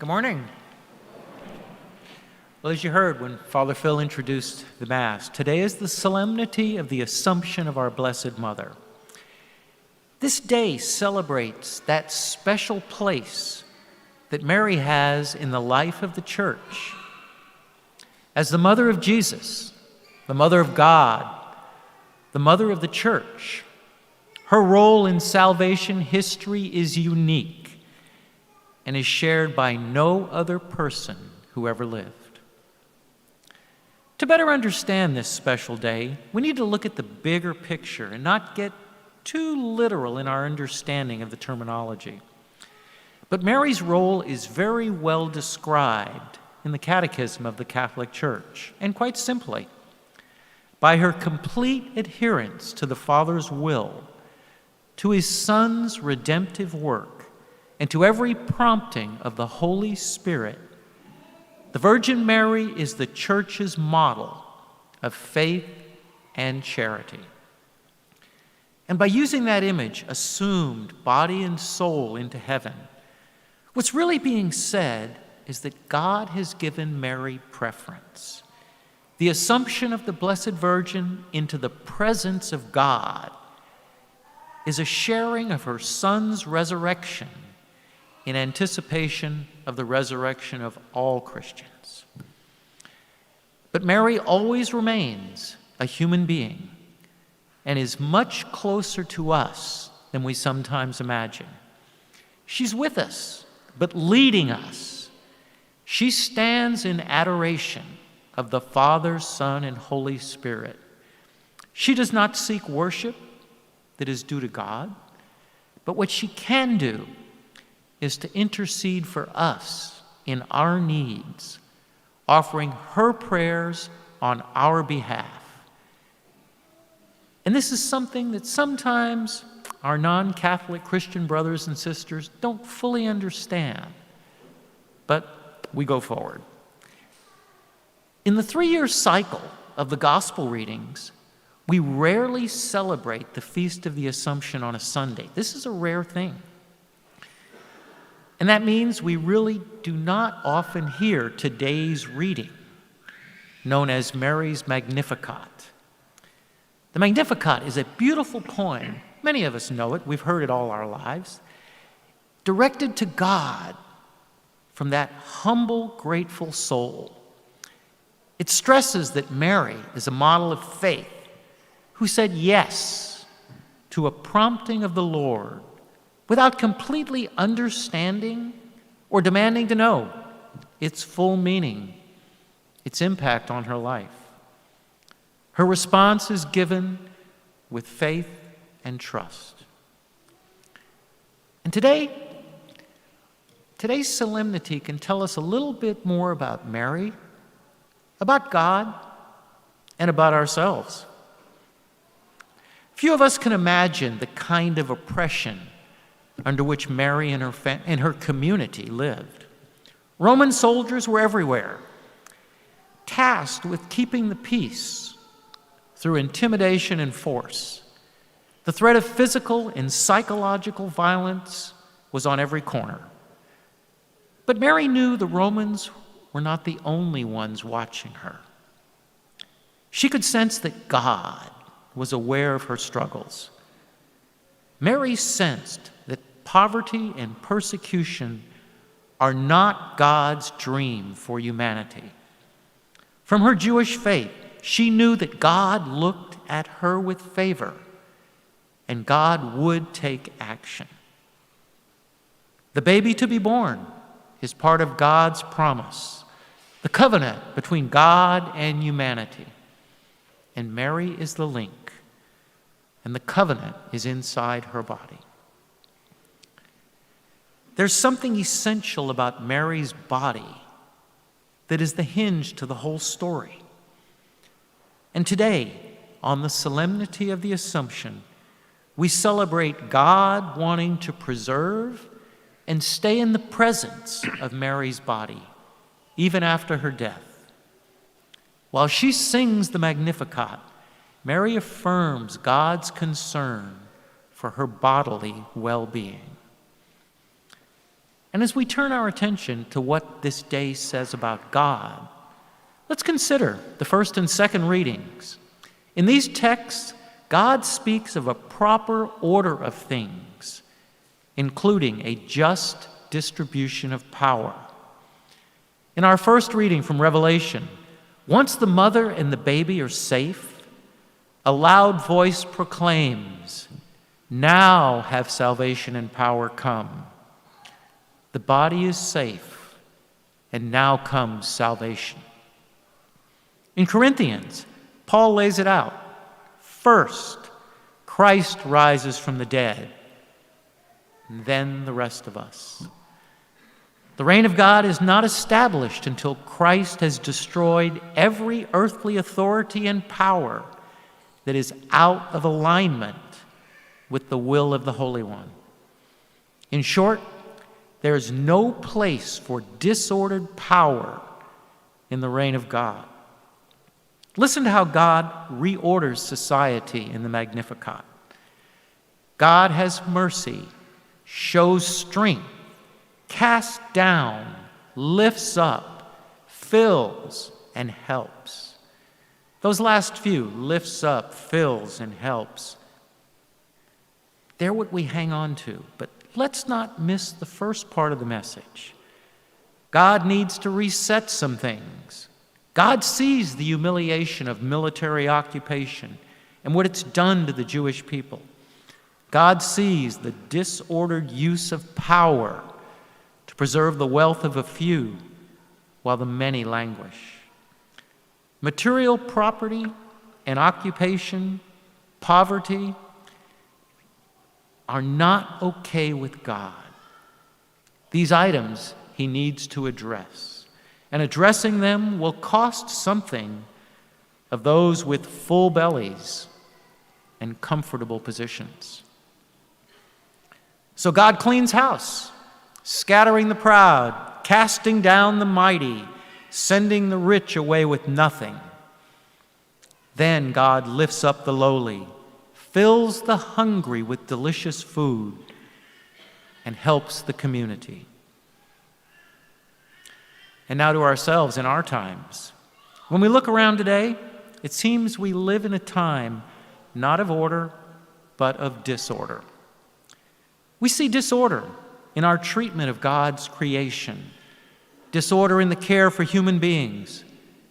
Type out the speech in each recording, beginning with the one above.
Good morning. Well, as you heard when Father Phil introduced the Mass, today is the solemnity of the Assumption of our Blessed Mother. This day celebrates that special place that Mary has in the life of the Church. As the mother of Jesus, the mother of God, the mother of the Church, her role in salvation history is unique and is shared by no other person who ever lived. To better understand this special day, we need to look at the bigger picture and not get too literal in our understanding of the terminology. But Mary's role is very well described in the Catechism of the Catholic Church, and quite simply, by her complete adherence to the Father's will, to his Son's redemptive work, and to every prompting of the Holy Spirit, the Virgin Mary is the Church's model of faith and charity. And by using that image, assumed body and soul into heaven, what's really being said is that God has given Mary preference. The assumption of the Blessed Virgin into the presence of God is a sharing of her Son's resurrection in anticipation of the resurrection of all Christians. But Mary always remains a human being and is much closer to us than we sometimes imagine. She's with us, but leading us. She stands in adoration of the Father, Son, and Holy Spirit. She does not seek worship that is due to God, but what she can do is to intercede for us in our needs, offering her prayers on our behalf. And this is something that sometimes our non-Catholic Christian brothers and sisters don't fully understand, but we go forward. In the 3-year cycle of the Gospel readings, we rarely celebrate the Feast of the Assumption on a Sunday. This is a rare thing. And that means we really do not often hear today's reading, known as Mary's Magnificat. The Magnificat is a beautiful poem. Many of us know it. We've heard it all our lives. Directed to God from that humble, grateful soul. It stresses that Mary is a model of faith who said yes to a prompting of the Lord without completely understanding or demanding to know its full meaning, its impact on her life. Her response is given with faith and trust. And today's solemnity can tell us a little bit more about Mary, about God, and about ourselves. Few of us can imagine the kind of oppression under which Mary and her community lived. Roman soldiers were everywhere, tasked with keeping the peace through intimidation and force. The threat of physical and psychological violence was on every corner. But Mary knew the Romans were not the only ones watching her. She could sense that God was aware of her struggles. Mary sensed that poverty and persecution are not God's dream for humanity. From her Jewish faith, she knew that God looked at her with favor, and God would take action. The baby to be born is part of God's promise, the covenant between God and humanity. And Mary is the link, and the covenant is inside her body. There's something essential about Mary's body that is the hinge to the whole story. And today, on the solemnity of the Assumption, we celebrate God wanting to preserve and stay in the presence of Mary's body, even after her death. While she sings the Magnificat, Mary affirms God's concern for her bodily well-being. And as we turn our attention to what this day says about God, let's consider the first and second readings. In these texts, God speaks of a proper order of things, including a just distribution of power. In our first reading from Revelation, once the mother and the baby are safe, a loud voice proclaims, "Now have salvation and power come. The body is safe, and now comes salvation." In Corinthians, Paul lays it out. First, Christ rises from the dead, and then the rest of us. The reign of God is not established until Christ has destroyed every earthly authority and power that is out of alignment with the will of the Holy One. In short, there is no place for disordered power in the reign of God. Listen to how God reorders society in the Magnificat. God has mercy, shows strength, casts down, lifts up, fills, and helps. Those last few, lifts up, fills, and helps, they're what we hang on to. But let's not miss the first part of the message. God needs to reset some things. God sees the humiliation of military occupation and what it's done to the Jewish people. God sees the disordered use of power to preserve the wealth of a few while the many languish. Material property and occupation, poverty, are not okay with God. These items he needs to address, and addressing them will cost something of those with full bellies and comfortable positions. So God cleans house, scattering the proud, casting down the mighty, sending the rich away with nothing. Then God lifts up the lowly, fills the hungry with delicious food, and helps the community. And now to ourselves in our times. When we look around today, it seems we live in a time not of order, but of disorder. We see disorder in our treatment of God's creation, disorder in the care for human beings,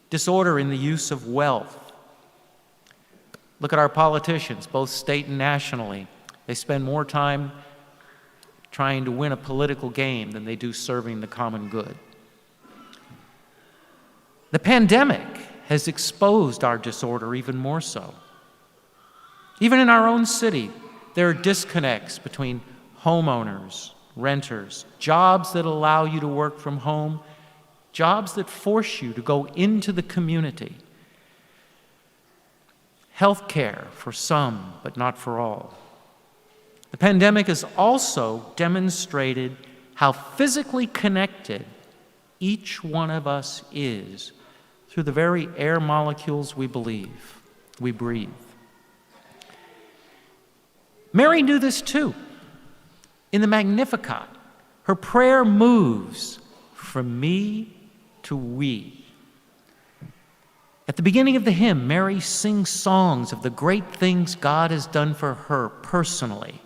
disorder in the use of wealth. Look at our politicians, both state and nationally. They spend more time trying to win a political game than they do serving the common good. The pandemic has exposed our disorder even more so. Even in our own city, there are disconnects between homeowners, renters, jobs that allow you to work from home, jobs that force you to go into the community. Health care for some, but not for all. The pandemic has also demonstrated how physically connected each one of us is through the very air molecules we breathe. Mary knew this too. In the Magnificat, her prayer moves from me to we. At the beginning of the hymn, Mary sings songs of the great things God has done for her personally,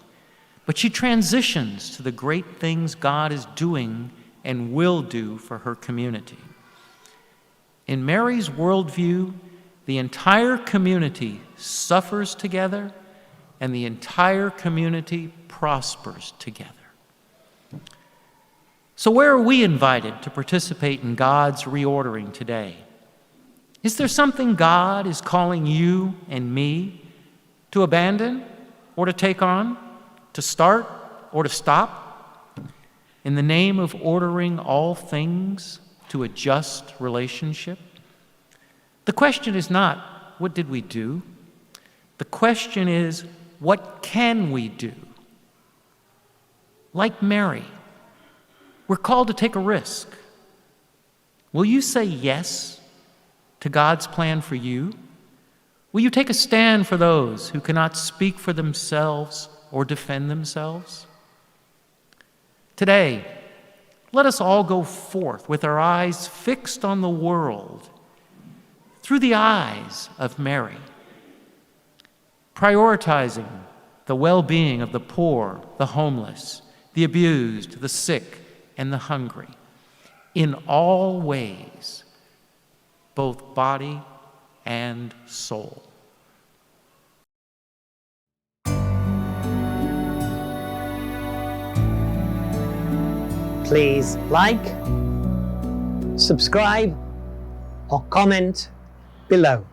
but she transitions to the great things God is doing and will do for her community. In Mary's worldview, the entire community suffers together and the entire community prospers together. So where are we invited to participate in God's reordering today? Is there something God is calling you and me to abandon or to take on, to start or to stop, in the name of ordering all things to a just relationship? The question is not, what did we do? The question is, what can we do? Like Mary, we're called to take a risk. Will you say yes to God's plan for you? Will you take a stand for those who cannot speak for themselves or defend themselves? Today, let us all go forth with our eyes fixed on the world through the eyes of Mary, prioritizing the well-being of the poor, the homeless, the abused, the sick, and the hungry, in all ways, both body and soul. Please like, subscribe, or comment below.